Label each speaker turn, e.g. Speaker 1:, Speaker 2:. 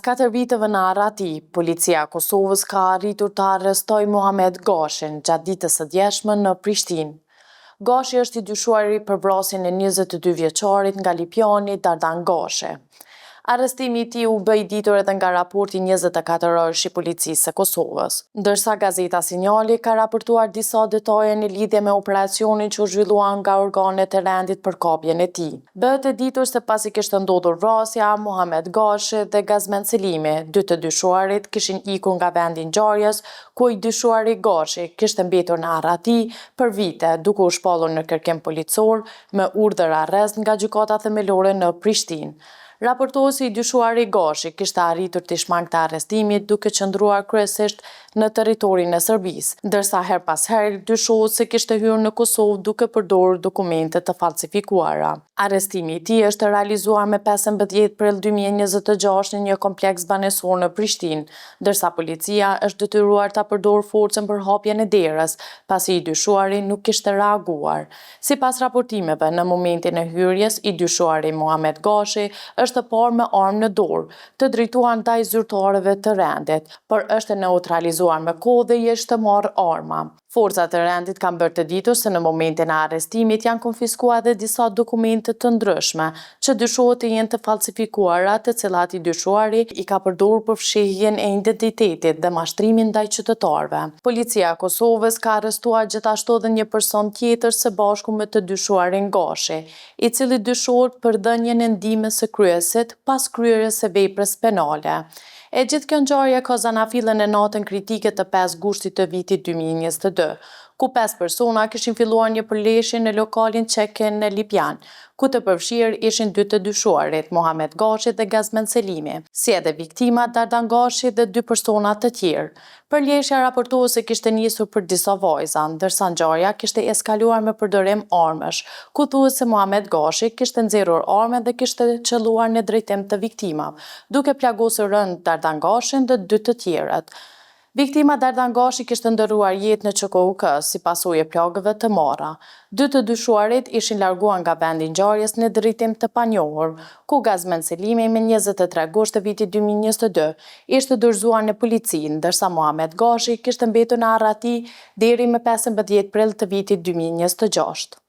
Speaker 1: 4 viteve në Arati, policia e Kosovës ka arritur të arrestojë Muhamet Gashin gjatë ditës së djeshme në Prishtinë. Gashi është i dyshuari për vrasjen e 22 vjeçarit nga Lipjani Dardan Gashi. Arrestimi i tij u bë i ditur edhe nga raporti 24 orësh i policisë së Kosovës, ndërsa gazeta Sinjali ka raportuar disa detaje në lidhje me operacionin që u zhvillua nga organet e rendit për kapjen e tij. Bëhet e ditur se pasi kishte ndodhur vrasja, Muhamet Gashi dhe Gazmen Selimi, dy të dyshuarit, kishin ikur nga vendi i ngjarjes, ku i dyshuari Gashi kishte mbetur në Arati për vite, duke u shpallur në kërkim policor me urdhër arrest nga gjykata themelore në Prishtinë. Raportohesi i dyshuari Gashi kishte arritur të shmangte arrestimit duke qëndruar kryesisht në territorin e Serbisë, ndërsa her pas here dyshohet se kishte hyrë në Kosovë duke përdorur dokumente të falsifikuara. Arrestimi i tij është realizuar me 15 prill 2026 në një kompleks banesor në Prishtinë, ndërsa policia është detyruar ta përdorë forcën për hapjen e derës, pasi i dyshuari nuk kishte reaguar. Sipas raportimeve, në momentin e hyrjes, i dyshuari Muhamet Gashi është parë me armë në dorë, të drejtuar ndaj zyrtarëve të rendit, por është neutralizuar me kohë dhe i është marrë arma. Forcat e rendit kanë bërë të ditur se në momentin e arrestimit janë konfiskuar edhe disa dokumente të ndryshme, që dyshohet të jenë të falsifikuara, të cilat i dyshuari i ka përdorur për fshehjen e identitetit dhe mashtrimin ndaj qytetarëve. Policia e Kosovës ka arrestuar gjithashtu edhe një person tjetër së bashku me të dyshuarin Gashi, i cili dyshohet për dhënien e ndihmës së kryesit pas kryerjes së veprës penale. E gjithë kjo ngjarje ka zanafillën e natën kritike të 5 gushtit të vitit 2022, ku 5 persona kishin filluar një përleshje në lokalin Check-in në Lipjan, ku të përfshirë ishin 2 të dyshuarit, Muhamet Gashi dhe Gazmen Selimi, si edhe viktimat Dardan Gashi dhe 2 persona të tjerë. Përleshja raportohet se kishte nisur për disa vajza, ndërsa ngjarja kishte eskaluar me përdorim armësh, ku thuhet se Muhamet Gashi kishte nxjerrur armën dhe kishte qelluar në drejtim të viktimave, duke plagosur rënd Dardan Gashin dhe 2 të tjerët. Viktima Dardan Gashi kishte ndërruar jetë në QKUK si pasojë e plagëve të marra. 2 të dyshuarit ishin larguar nga vendi i ngjarjes në drejtim të panjohur, ku Gazmen Selimi me 23 gusht të vitit 2022 ishte dorëzuar në polici, ndërsa Muhamet Gashi kishte mbetur në Arati deri me 15 prill të vitit 2026.